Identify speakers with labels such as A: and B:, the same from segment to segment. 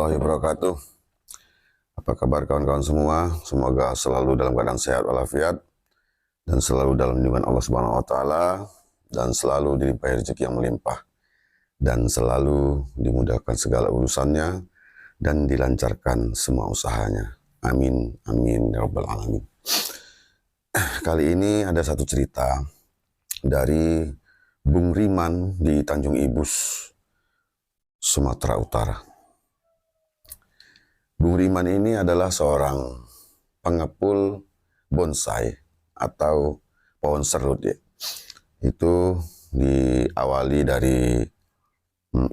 A: warahmatullahi wabarakatuh. Apa kabar kawan-kawan semua? Semoga selalu dalam keadaan sehat walafiat dan selalu dalam lindungan Allah Subhanahu wa taala dan selalu dilimpahi rezeki yang melimpah dan selalu dimudahkan segala urusannya dan dilancarkan semua usahanya. Amin amin ya rabbal alamin. Kali ini ada satu cerita dari Bung Riman di Tanjung Ibus, Sumatera Utara. Bung Riman ini adalah seorang pengepul bonsai atau pohon serut ya. Itu diawali dari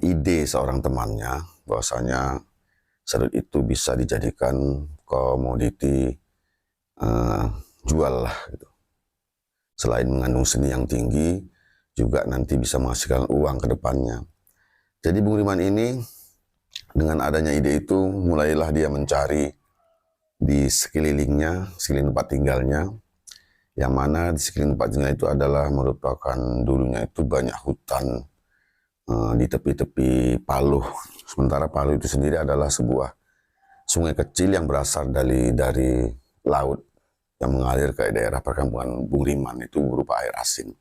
A: ide seorang temannya bahwasanya serut itu bisa dijadikan komoditi jual lah gitu. Selain mengandung seni yang tinggi, juga nanti bisa menghasilkan uang ke depannya. Jadi Bung Riman ini dengan adanya ide itu mulailah dia mencari di sekelilingnya, sekeliling tempat tinggalnya, yang mana di sekeliling tempat tinggal itu adalah merupakan dulunya itu banyak hutan di tepi-tepi Paluh. Sementara Paluh itu sendiri adalah sebuah sungai kecil yang berasal dari laut yang mengalir ke daerah perkampungan Bung Riman itu berupa air asin.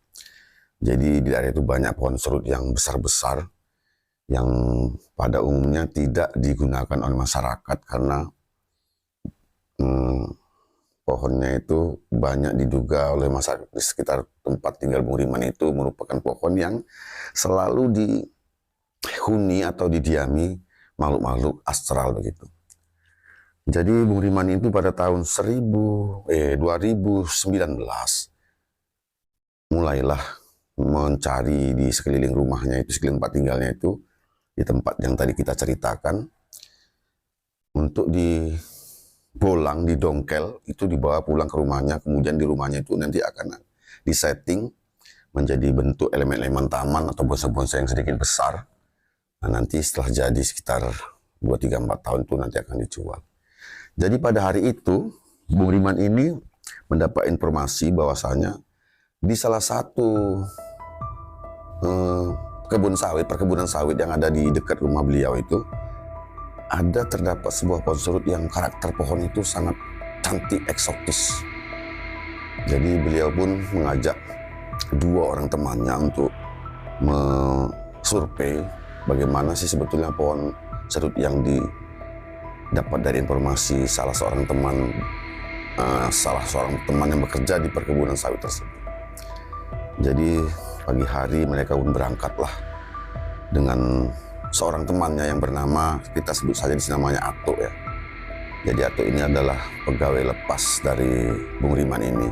A: Jadi di daerah itu banyak pohon serut yang besar-besar yang pada umumnya tidak digunakan oleh masyarakat karena pohonnya itu banyak diduga oleh masyarakat di sekitar tempat tinggal Bung Riman itu merupakan pohon yang selalu dihuni atau didiami makhluk-makhluk astral begitu. Jadi Bung Riman itu pada tahun 2019 mulailah mencari di sekeliling rumahnya itu, sekeliling tempat tinggalnya itu, di tempat yang tadi kita ceritakan, untuk dibolang, didongkel, itu dibawa pulang ke rumahnya, kemudian di rumahnya itu nanti akan disetting menjadi bentuk elemen-elemen taman atau bonsai-bonsai yang sedikit besar. Nah, nanti setelah jadi sekitar 2, 3, 4 tahun itu nanti akan dijual. Jadi pada hari itu, Bung Riman ini mendapat informasi bahwasanya di salah satu perkebunan sawit yang ada di dekat rumah beliau itu terdapat sebuah pohon serut yang karakter pohon itu sangat cantik, eksotis. Jadi beliau pun mengajak 2 orang temannya untuk survei bagaimana sih sebetulnya pohon serut yang didapat dari informasi salah seorang teman yang bekerja di perkebunan sawit tersebut. Jadi pagi hari mereka pun berangkatlah dengan seorang temannya yang bernama, kita sebut saja di sini namanya Ato ya. Jadi Ato ini adalah pegawai lepas dari Bung Riman ini.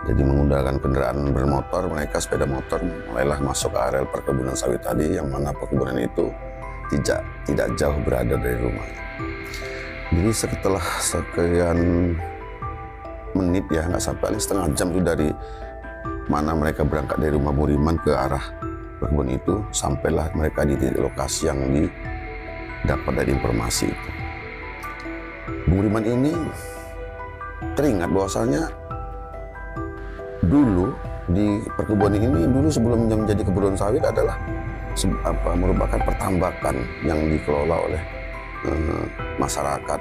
A: Jadi menggunakan kendaraan bermotor, mereka sepeda motor mulailah masuk ke areal perkebunan sawit tadi, yang mana perkebunan itu tidak jauh berada dari rumahnya. Jadi setelah sekian menit ya, nggak sampai setengah jam itu dari mana mereka berangkat dari rumah Bung Riman ke arah perkebunan itu, sampailah mereka di titik lokasi yang didapat dari informasi itu. Bung Riman ini teringat bahwasanya dulu di perkebunan ini dulu sebelum menjadi kebun sawit adalah merupakan pertambakan yang dikelola oleh masyarakat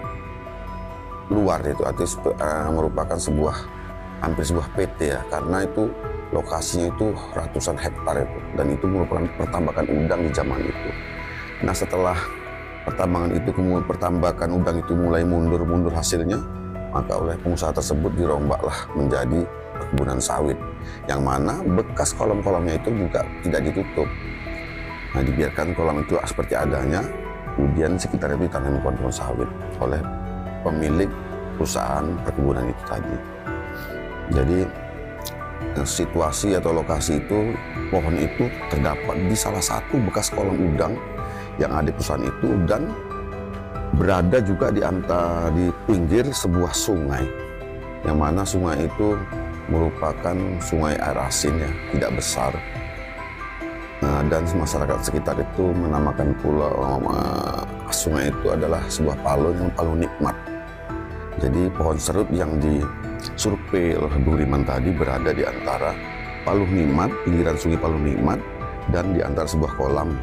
A: luar itu, artinya merupakan hampir sebuah PT ya, karena itu lokasinya itu ratusan hektar itu, dan itu merupakan pertambakan udang di zaman itu. Nah, setelah pertambakan udang itu mulai mundur hasilnya, maka oleh pengusaha tersebut dirombaklah menjadi perkebunan sawit, yang mana bekas kolam-kolamnya itu juga tidak ditutup. Nah, dibiarkan kolam itu seperti adanya, kemudian sekitar itu ditanami pohon sawit oleh pemilik perusahaan perkebunan itu tadi. Jadi situasi atau lokasi itu, pohon itu terdapat di salah satu bekas kolam udang yang ada di perusahaan itu, dan berada juga di pinggir sebuah sungai, yang mana sungai itu merupakan sungai air asin ya, tidak besar. Nah, dan masyarakat sekitar itu menamakan sungai itu adalah sebuah palu yang palu nikmat. Jadi pohon serut yang disurvei oleh Bung Riman tadi berada di antara Paluh Nikmat, pinggiran sungai Paluh Nikmat, dan di antara sebuah kolam.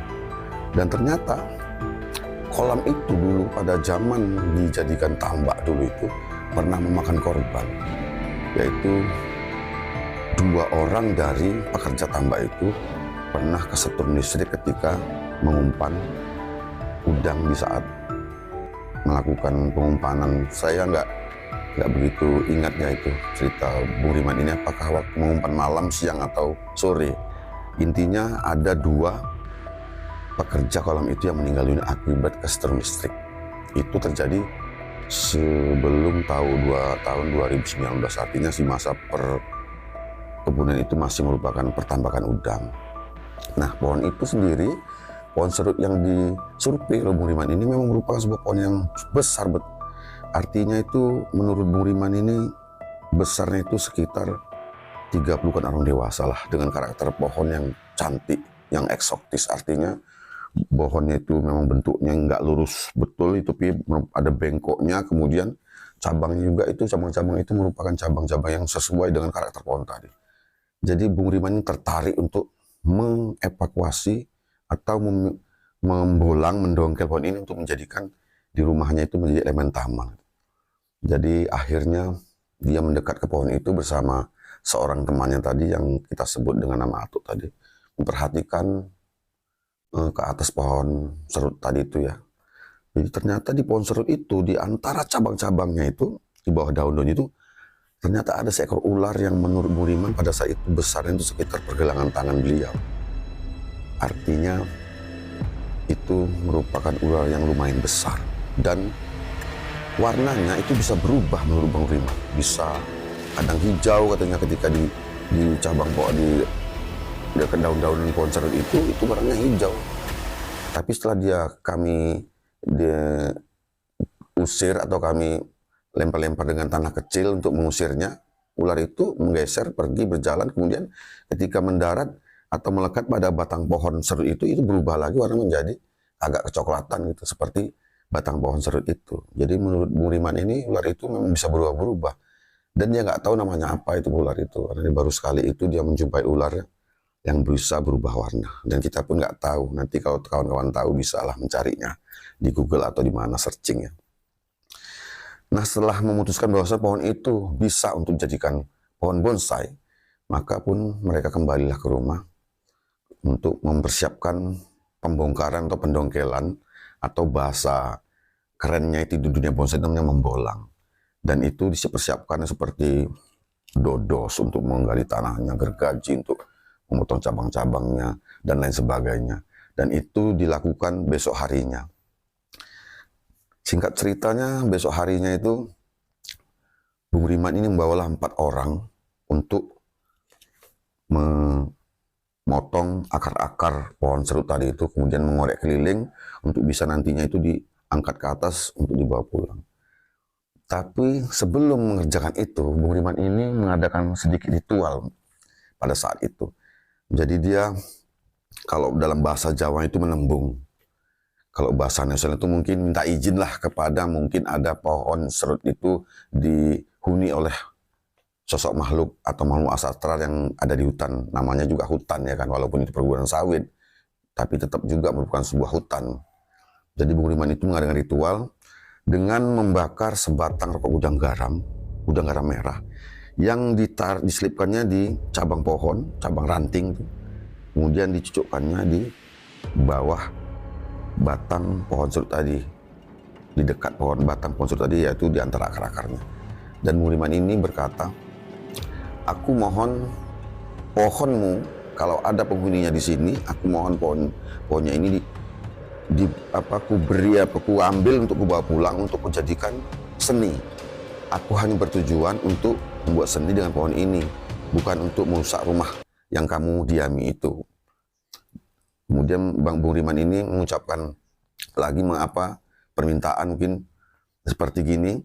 A: Dan ternyata kolam itu dulu pada zaman dijadikan tambak dulu itu pernah memakan korban, yaitu 2 orang dari pekerja tambak itu pernah kesetrum listrik ketika mengumpan udang di saat melakukan pengumpanan. Saya nggak begitu ingatnya itu cerita Bung Riman ini apakah waktu mengumpan malam, siang atau sore. Intinya ada 2 pekerja kolam itu yang meninggal dunia akibat kesetrum listrik. Itu terjadi sebelum tahun 2019, artinya si masa perkebunan itu masih merupakan pertambakan udang. Nah, pohon itu sendiri, pohon serut yang disurvei oleh Bung Riman ini memang merupakan sebuah pohon yang besar. Artinya itu menurut Bung Riman ini besarnya itu sekitar 30-an orang dewasa lah, dengan karakter pohon yang cantik, yang eksotis. Artinya pohonnya itu memang bentuknya nggak lurus betul, itu ada bengkoknya, kemudian cabangnya juga itu, cabang-cabang itu merupakan cabang-cabang yang sesuai dengan karakter pohon tadi. Jadi Bung Riman ini tertarik untuk mengevakuasi atau membolang, mendongkel pohon ini untuk menjadikan di rumahnya itu menjadi elemen taman. Jadi akhirnya dia mendekat ke pohon itu bersama seorang temannya tadi yang kita sebut dengan nama Atuk tadi, memperhatikan ke atas pohon serut tadi itu ya. Jadi ternyata di pohon serut itu, di antara cabang-cabangnya itu, di bawah daun-daun itu, ternyata ada seekor ular yang menurut Bung Riman pada saat itu besarnya itu sekitar pergelangan tangan beliau. Artinya itu merupakan ular yang lumayan besar. Dan warnanya itu bisa berubah menurut Bung Riman. Bisa kadang hijau katanya ketika di cabang pohon, di dekat daun-daun pohon serut itu warnanya hijau. Tapi setelah kami usir atau kami lempar-lempar dengan tanah kecil untuk mengusirnya, ular itu menggeser, pergi, berjalan, kemudian ketika mendarat atau melekat pada batang pohon serut itu berubah lagi warna menjadi agak kecoklatan gitu, seperti batang pohon serut itu. Jadi menurut Bung Riman ini ular itu memang bisa berubah-berubah, dan dia nggak tahu namanya apa itu ular itu, karena baru sekali itu dia menjumpai ular yang bisa berubah warna, dan kita pun nggak tahu. Nanti kalau kawan-kawan tahu bisalah mencarinya di Google atau di mana searching ya. Nah, setelah memutuskan bahwa pohon itu bisa untuk dijadikan pohon bonsai, maka pun mereka kembalilah ke rumah untuk mempersiapkan pembongkaran atau pendongkelan, atau bahasa kerennya itu di dunia bonsai namanya membolang. Dan itu dipersiapkan seperti dodos untuk menggali tanahnya, gergaji untuk memotong cabang-cabangnya, dan lain sebagainya. Dan itu dilakukan besok harinya. Singkat ceritanya, besok harinya itu Bung Riman ini membawalah 4 orang untuk memotong akar-akar pohon serut tadi itu, kemudian mengorek keliling untuk bisa nantinya itu diangkat ke atas untuk dibawa pulang. Tapi sebelum mengerjakan itu, Bung Riman ini mengadakan sedikit ritual pada saat itu. Jadi dia, kalau dalam bahasa Jawa itu menembung. Kalau bahasa nasional itu mungkin minta izin lah kepada, mungkin ada pohon serut itu dihuni oleh sosok makhluk atau makhluk astral yang ada di hutan. Namanya juga hutan ya kan, walaupun itu perkebunan sawit, tapi tetap juga merupakan sebuah hutan. Jadi Bung Riman itu mengadakan ritual dengan membakar sebatang rokok udang garam merah, yang diselipkannya di cabang pohon, cabang ranting, kemudian dicucukkannya di bawah batang pohon serut tadi, di dekat batang pohon serut tadi, yaitu di antara akar-akarnya. Dan Bung Riman ini berkata, aku mohon pohonmu, kalau ada penghuninya di sini, aku mohon pohonnya ini ku ambil untuk ku bawa pulang untuk kujadikan seni. Aku hanya bertujuan untuk membuat seni dengan pohon ini, bukan untuk merusak rumah yang kamu diami itu. Kemudian Bung Riman ini mengucapkan lagi permintaan mungkin seperti gini,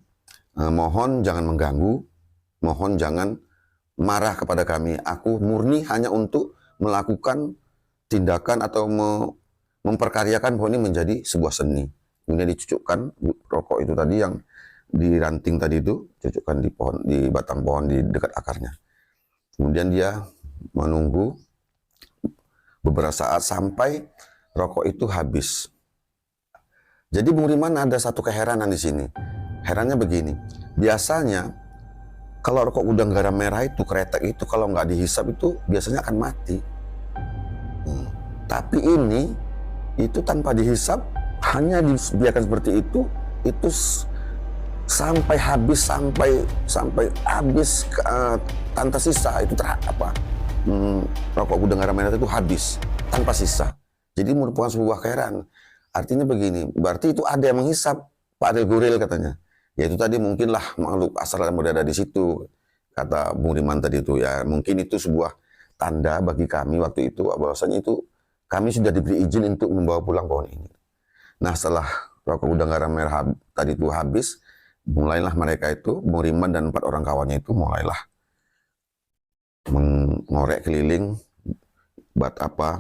A: mohon jangan mengganggu, mohon jangan marah kepada kami. Aku murni hanya untuk melakukan tindakan atau memperkaryakan pohon ini menjadi sebuah seni. Kemudian dicucukkan rokok itu tadi yang di ranting tadi itu, cucukkan di batang pohon di dekat akarnya. Kemudian dia menunggu beberapa saat sampai rokok itu habis. Jadi Bung Riman ada satu keheranan di sini. Herannya begini, biasanya kalau rokok udang garam merah itu, kretek itu kalau nggak dihisap itu biasanya akan mati. Tapi ini itu tanpa dihisap, hanya dibiarkan seperti itu sampai habis, sampai habis tanpa sisa. Itu rokok udang garam merah itu habis tanpa sisa. Jadi merupakan sebuah keheranan. Artinya begini, berarti itu ada yang menghisap, Pak Adel Guril katanya. Ya itu tadi mungkinlah makhluk astral yang berada di situ, kata Bung Riman tadi itu ya. Mungkin itu sebuah tanda bagi kami waktu itu, bahwasanya itu kami sudah diberi izin untuk membawa pulang pohon ini. Nah setelah rokok udang garam merah tadi itu habis, mulailah mereka itu, Bung Riman dan 4 orang kawannya itu mulailah mengorek keliling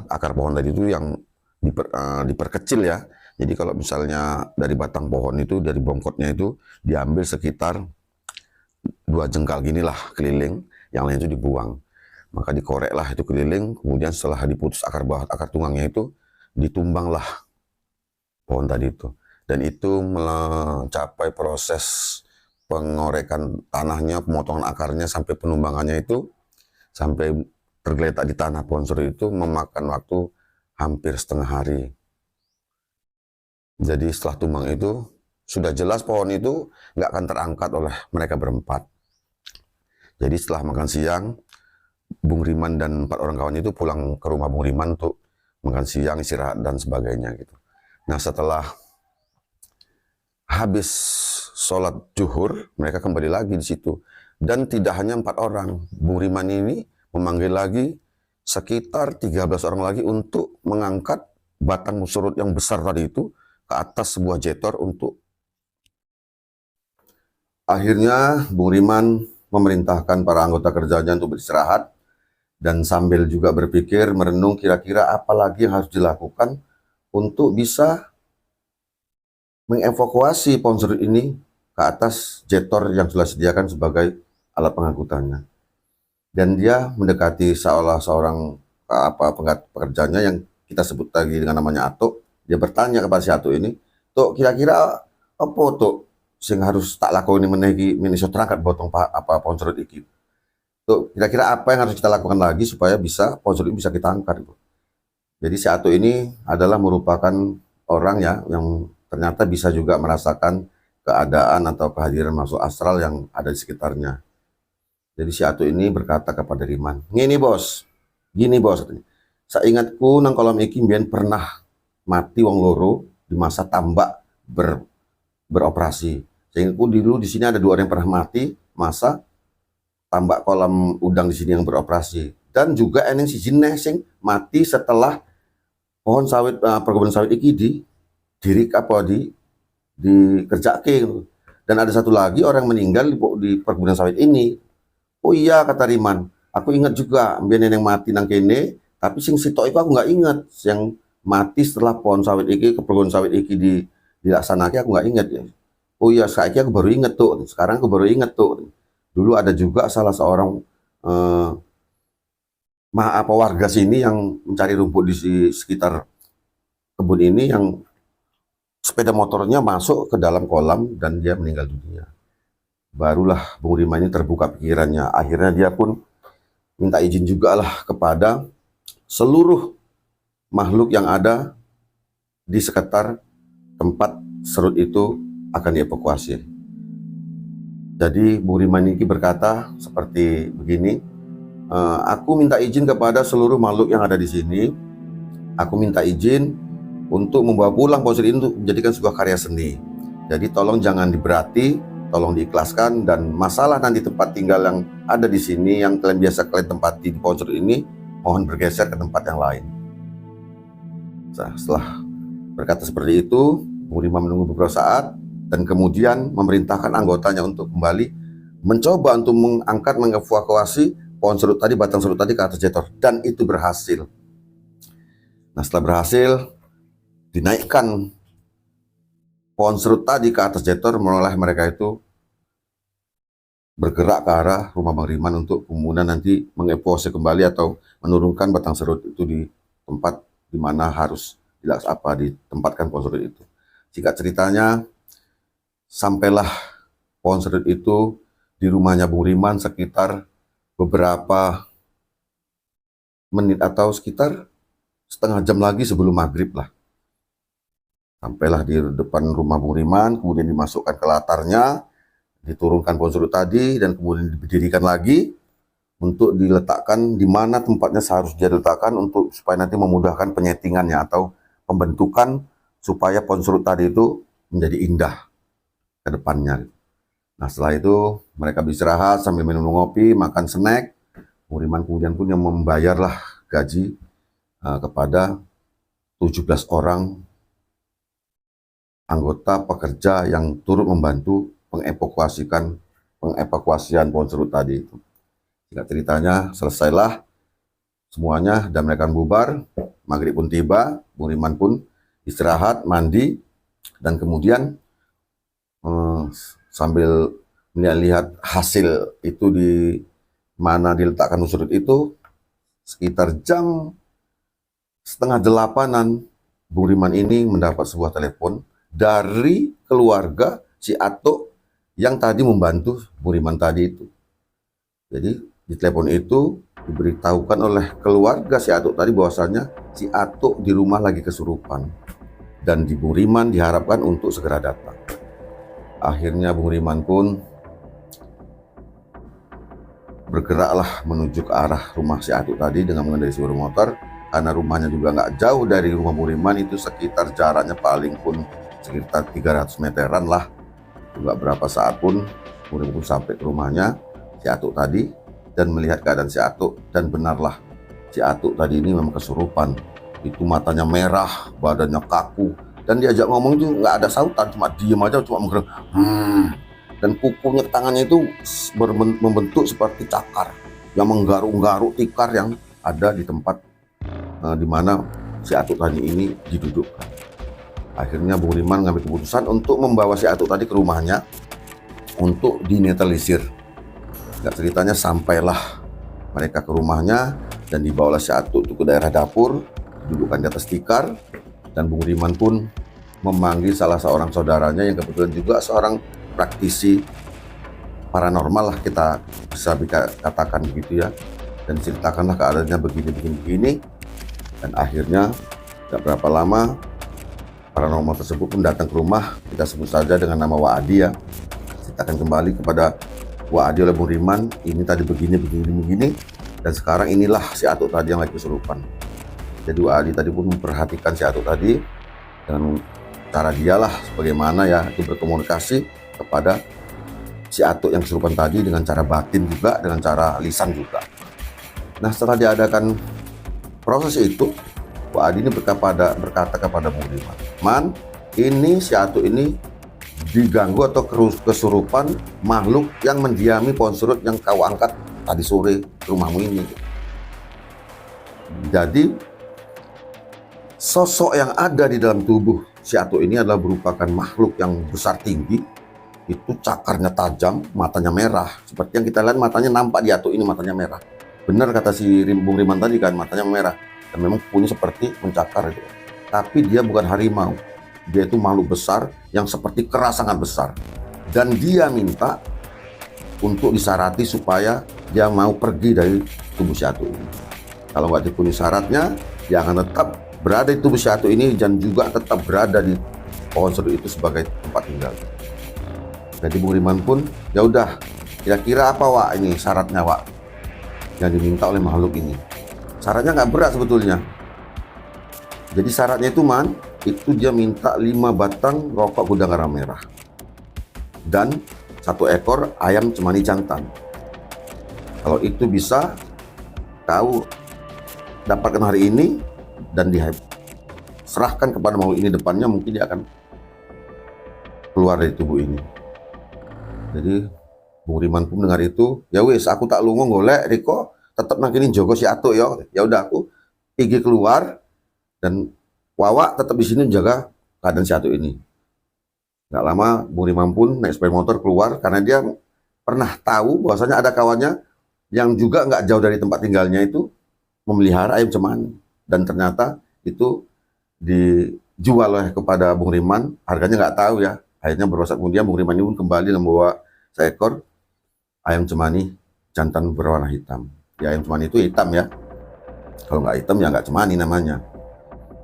A: akar pohon tadi itu yang diperkecil ya. Jadi kalau misalnya dari batang pohon itu, dari bongkotnya itu diambil sekitar 2 jengkal ginilah keliling, yang lain itu dibuang. Maka dikoreklah itu keliling, kemudian setelah diputus akar tunggangnya itu, ditumbanglah pohon tadi itu. Dan itu mencapai proses pengorekan tanahnya, pemotongan akarnya, sampai penumbangannya itu, sampai tergeletak di tanah pohon serut itu memakan waktu hampir setengah hari. Jadi setelah tumbang itu, sudah jelas pohon itu nggak akan terangkat oleh mereka berempat. Jadi setelah makan siang, Bung Riman dan 4 orang kawan itu pulang ke rumah Bung Riman untuk makan siang, istirahat, dan sebagainya gitu. Nah setelah habis sholat zuhur, mereka kembali lagi di situ. Dan tidak hanya 4 orang, Bung Riman ini memanggil lagi sekitar 13 orang lagi untuk mengangkat batang serut yang besar tadi itu ke atas sebuah jetor untuk. Akhirnya Bung Riman memerintahkan para anggota kerjanya untuk beristirahat dan sambil juga berpikir, merenung kira-kira apa lagi yang harus dilakukan untuk bisa mengevakuasi pohon serut ini ke atas jetor yang sudah disediakan sebagai alat pengangkutannya. Dan dia mendekati seorang pekerjanya yang kita sebut lagi dengan namanya Atuk. Dia bertanya kepada si Atuk ini, "Tuk, kira-kira apa Tuk sing harus tak lakoni menehi miniso terangkat botong pohon serut iki? Tuk, kira-kira apa yang harus kita lakukan lagi supaya bisa pohon serut bisa kita angkat?" Jadi si Atuk ini adalah merupakan orang ya yang ternyata bisa juga merasakan keadaan atau kehadiran makhluk astral yang ada di sekitarnya. Jadi si Atuk ini berkata kepada Riman, gini bos, saingatku nang kolom iki mbiyen pernah mati wong loro di masa tambak beroperasi. Sehingga dulu di sini ada 2 orang yang pernah mati masa tambak kolam udang di sini yang beroperasi. Dan juga eneng si jineh sing mati setelah pohon sawit perkebunan sawit iki dikerjake. Dan ada satu lagi orang meninggal di perkebunan sawit ini. Oh iya, kata Riman, aku ingat juga mbiyen neneng mati nang kene, tapi sing sitok iku aku nggak ingat. Yang mati setelah pohon sawit iki, perkebunan sawit iki dilaksanakan aku nggak ingat ya. Oh iya, saiki aku baru ingat tuh. Sekarang aku baru ingat tuh. Dulu ada juga salah seorang warga sini yang mencari rumput di sekitar kebun ini, yang sepeda motornya masuk ke dalam kolam dan dia meninggal dunia. Barulah Bung Riman ini terbuka pikirannya. Akhirnya dia pun minta izin juga lah kepada seluruh makhluk yang ada di sekitar tempat serut itu akan dievakuasi. Jadi Bung Riman ini berkata seperti begini, aku minta izin kepada seluruh makhluk yang ada di sini. Aku minta izin untuk membawa pulang pohon serut ini untuk menjadikan sebuah karya seni. Jadi tolong jangan diberati, tolong diikhlaskan, dan masalah nanti tempat tinggal yang ada di sini yang kalian tempati di pohon serut ini, mohon bergeser ke tempat yang lain. Setelah berkata seperti itu, Bung Riman menunggu beberapa saat dan kemudian memerintahkan anggotanya untuk kembali mencoba untuk mengevakuasi pohon serut tadi, batang serut tadi ke atas jetor, dan itu berhasil. Nah setelah berhasil, dinaikkan pohon serut tadi ke atas jetor, mulai mereka itu bergerak ke arah rumah Bang Riman untuk kemudian nanti mengevakuasi kembali atau menurunkan batang serut itu di tempat di mana harus ditempatkan pohon serut itu. Singkat ceritanya, sampailah pohon serut itu di rumahnya Bung Riman sekitar beberapa menit atau sekitar setengah jam lagi sebelum maghrib lah. Sampailah di depan rumah Bung Riman, kemudian dimasukkan ke latarnya, diturunkan pohon serut tadi, dan kemudian didirikan lagi untuk diletakkan di mana tempatnya seharusnya diletakkan untuk supaya nanti memudahkan penyetingannya atau pembentukan supaya pohon serut tadi itu menjadi indah ke depannya. Nah, setelah itu mereka beristirahat sambil minum ngopi, makan snack. Bung Riman kemudian pun yang membayarlah gaji kepada 17 orang anggota pekerja yang turut membantu pengevakuasian pohon serut tadi itu. Singkat ceritanya, selesailah semuanya dan mereka bubar. Maghrib pun tiba, Bung Riman pun istirahat, mandi, dan kemudian sambil melihat hasil itu di mana diletakkan pohon serut itu, sekitar jam setengah 8-an, Bung Riman ini mendapat sebuah telepon dari keluarga si Atuk yang tadi membantu Bung Riman tadi itu. Jadi di telepon itu diberitahukan oleh keluarga si Atuk tadi bahwasanya si Atuk di rumah lagi kesurupan dan di Bung Riman diharapkan untuk segera datang. Akhirnya Bung Riman pun bergeraklah menuju ke arah rumah si Atuk tadi dengan mengendarai sepeda motor, karena rumahnya juga nggak jauh dari rumah Bung Riman, itu sekitar jaraknya paling pun sekitar 300 meteran lah. Juga berapa saat pun Bung Riman pun sampai ke rumahnya si Atuk tadi dan melihat keadaan si Atuk, dan benarlah si Atuk tadi ini memang kesurupan. Itu matanya merah, badannya kaku, dan diajak ngomong itu nggak ada sautan, cuma diem aja, cuma menggerak. Dan kukunya, tangannya itu membentuk seperti cakar yang menggaruk-garuk tikar yang ada di tempat di mana si Atuk tadi ini didudukkan. Akhirnya Bung Riman mengambil keputusan untuk membawa si Atuk tadi ke rumahnya untuk dinetralisir. Gak ceritanya sampailah mereka ke rumahnya dan dibawalah si Atuk itu ke daerah dapur, didudukkan di atas tikar, dan Bung Riman pun memanggil salah seorang saudaranya yang kebetulan juga seorang praktisi paranormal lah, kita bisa katakan begitu ya, dan ceritakanlah keadaannya begini. Dan akhirnya gak berapa lama paranormal tersebut pun datang ke rumah, kita sebut saja dengan nama Wak Adi ya. Ceritakan kembali kepada Wak Adi oleh Bung Riman, ini tadi begini, dan sekarang inilah si Atuk tadi yang lagi kesurupan. Jadi Wak Adi tadi pun memperhatikan si Atuk tadi dengan cara dialah bagaimana ya itu berkomunikasi kepada si Atuk yang kesurupan tadi dengan cara batin juga, dengan cara lisan juga. Nah, setelah diadakan proses itu, Wak Adi ini berkata kepada Bung Riman, "Man, ini si Atuk ini diganggu atau kesurupan makhluk yang mendiami pohon serut yang kau angkat tadi sore ke rumahmu ini." Jadi sosok yang ada di dalam tubuh si Atuk ini adalah merupakan makhluk yang besar tinggi, itu cakarnya tajam, matanya merah. Seperti yang kita lihat, matanya nampak di Atuk ini matanya merah. Benar kata si Bung Riman tadi kan, matanya merah. Dan memang kukunya seperti mencakar gitu. Tapi dia bukan harimau. Dia itu makhluk besar yang seperti keras, sangat besar. Dan dia minta untuk disarati supaya dia mau pergi dari tubuh si Atuk ini. Kalau nggak dipenuhi syaratnya, dia akan tetap berada di tubuh si Atuk ini dan juga tetap berada di pohon serut itu sebagai tempat tinggal. Jadi Bung Riman pun, ya udah, kira-kira apa Wak ini syaratnya Wak yang diminta oleh makhluk ini? Syaratnya nggak berat sebetulnya. Jadi syaratnya itu itu dia minta 5 batang rokok gudang garam merah dan 1 ekor ayam cemani jantan. Kalau itu bisa kau dapatkan hari ini dan diserahkan kepada makhluk ini, depannya mungkin dia akan keluar dari tubuh ini. Jadi Bung Riman pun dengar itu, ya wis aku tak lungo golek Riko, tetap nangkini jogo si Atuk ya. Ya udah, aku pergi keluar dan Wawak tetap di sini menjaga keadaan si Atuk ini. Gak lama Bung Riman pun naik sepeda motor keluar karena dia pernah tahu bahwasanya ada kawannya yang juga nggak jauh dari tempat tinggalnya itu memelihara ayam cemani, dan ternyata itu dijual kepada Bung Riman, harganya nggak tahu ya. Akhirnya beberapa saat kemudian Bung Riman ini pun kembali membawa seekor ayam cemani jantan berwarna hitam. Ya, ayam cemani itu hitam ya. Kalau nggak hitam ya nggak cemani namanya.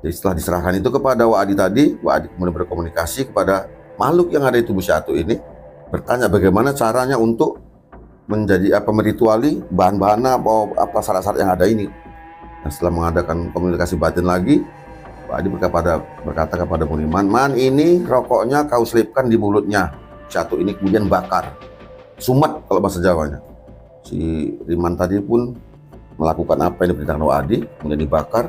A: Jadi setelah diserahkan itu kepada Wak Adi tadi, Wak Adi kemudian berkomunikasi kepada makhluk yang ada di tubuh si Atu ini, bertanya bagaimana caranya untuk menjadi merituali bahan-bahan apa syarat-syarat yang ada ini. Nah, setelah mengadakan komunikasi batin lagi, Wak Adi berkata kepada Bung Riman, "Man, ini rokoknya kau selipkan di mulutnya si Atu ini, kemudian bakar." Sumet kalau bahasa Jawanya. Si Riman tadi pun melakukan apa yang diperintahkan Wak Adi, kemudian dibakar,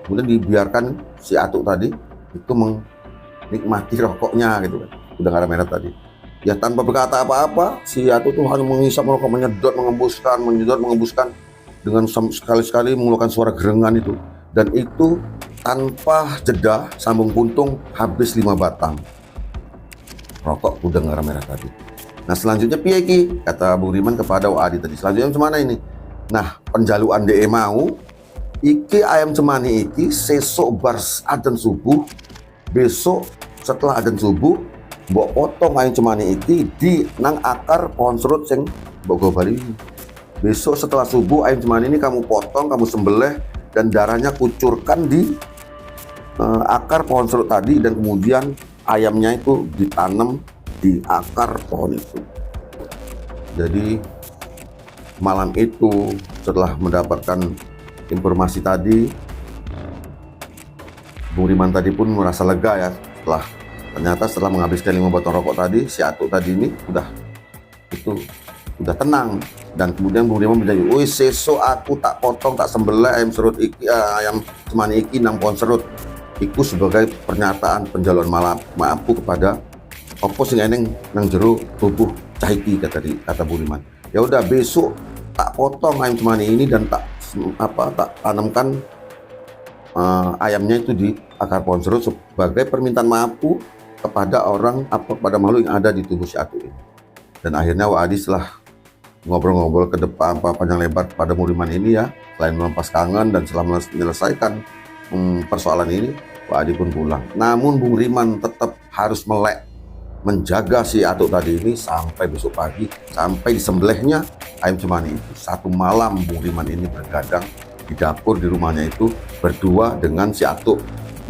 A: kemudian dibiarkan si Atu tadi itu menikmati rokoknya gitu kan, udang merah tadi. Ya tanpa berkata apa-apa, si Atu tuh hanya mengisap rokok, menyedot, mengembuskan dengan sekali-sekali mengeluarkan suara gerengan itu, dan itu tanpa jeda sambung puntung habis 5 batang rokok udang merah tadi. Nah selanjutnya piye ki, kata Bung Riman kepada Wak Adi tadi, selanjutnya kemana ini? Nah penjaluan DE mau iki ayam cemani iki sesok bar adzan subuh, besok setelah adzan subuh mbok potong ayam cemani iki di nang akar pohon serut sing mbok gobali. Besok setelah subuh ayam cemani ini kamu potong, kamu sembelih, dan darahnya kucurkan di akar pohon serut tadi, dan kemudian ayamnya itu ditanam di akar pohon itu. Jadi malam itu setelah mendapatkan informasi tadi, Bung Riman tadi pun merasa lega ya, ternyata setelah menghabiskan 5 batang rokok tadi, si Atu tadi ini udah tenang. Dan kemudian Bung Riman berjanji, "Woi sesuk aku tak potong, tak sembelih ayam serut iki, ayam cemani iki nang pohon serut." Iku sebagai pernyataan penjaluan maafku kepada opo sing eneng nang jero tubuh cah iki, kata Bung Riman. Ya udah, besok tak potong ayam cemani ini dan tak tanamkan ayamnya itu di akar pohon serut sebagai permintaan maafku kepada pada makhluk yang ada di tubuh si Atu ini. Dan akhirnya Wak Adi setelah ngobrol-ngobrol ke depan panjang lebar kepada Bung Riman ini ya, selain melepas kangen dan setelah menyelesaikan persoalan ini, Wak Adi pun pulang. Namun Bung Riman tetap harus melek menjaga si Atu tadi ini sampai besok pagi, sampai disembelihnya ayam cemani itu. Satu malam Bung Riman ini bergadang di dapur di rumahnya itu berdua dengan si Atu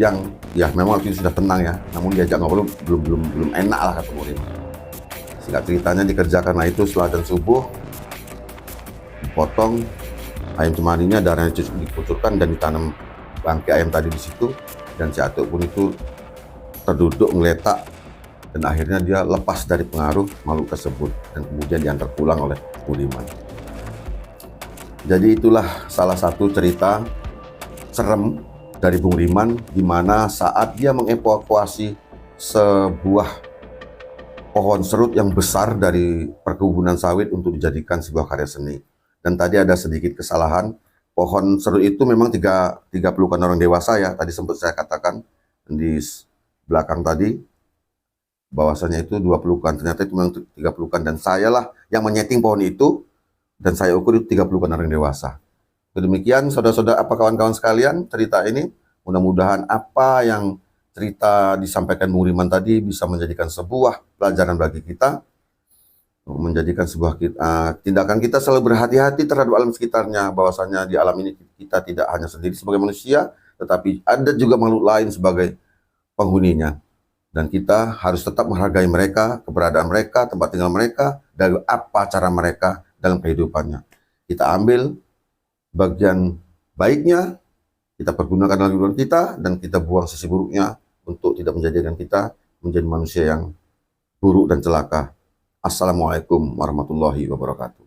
A: yang ya memang waktu itu sudah tenang ya, namun diajak ngobrol belum enak lah, kata Bung Riman. Singkat ceritanya dikerjakan itu setelah adzan subuh, dipotong ayam cemaninya, darahnya dikucurkan dan ditanam bangkai ayam tadi di situ, dan si Atu pun itu terduduk ngeletak, dan akhirnya dia lepas dari pengaruh makhluk tersebut dan kemudian diantar pulang oleh Bung Riman. Jadi itulah salah satu cerita serem dari Bung Riman, di mana saat dia mengevakuasi sebuah pohon serut yang besar dari perkebunan sawit untuk dijadikan sebuah karya seni. Dan tadi ada sedikit kesalahan, pohon serut itu memang tiga pelukan orang dewasa ya, tadi sempat saya katakan di belakang tadi bahwasanya itu 2 pelukan, ternyata itu memang 3 pelukan, dan saya lah yang menyeting pohon itu, dan saya ukur itu 3 pelukan orang dewasa. Demikian saudara-saudara, kawan-kawan sekalian, cerita ini mudah-mudahan apa yang cerita disampaikan Bung Riman tadi bisa menjadikan sebuah pelajaran bagi kita, menjadikan sebuah tindakan kita selalu berhati-hati terhadap alam sekitarnya, bahwasanya di alam ini kita tidak hanya sendiri sebagai manusia, tetapi ada juga makhluk lain sebagai penghuninya, dan kita harus tetap menghargai mereka, keberadaan mereka, tempat tinggal mereka, dan apa cara mereka dalam kehidupannya. Kita ambil bagian baiknya, kita pergunakan dalam kehidupan kita, dan kita buang sisi buruknya untuk tidak menjadikan kita menjadi manusia yang buruk dan celaka. Assalamualaikum warahmatullahi wabarakatuh.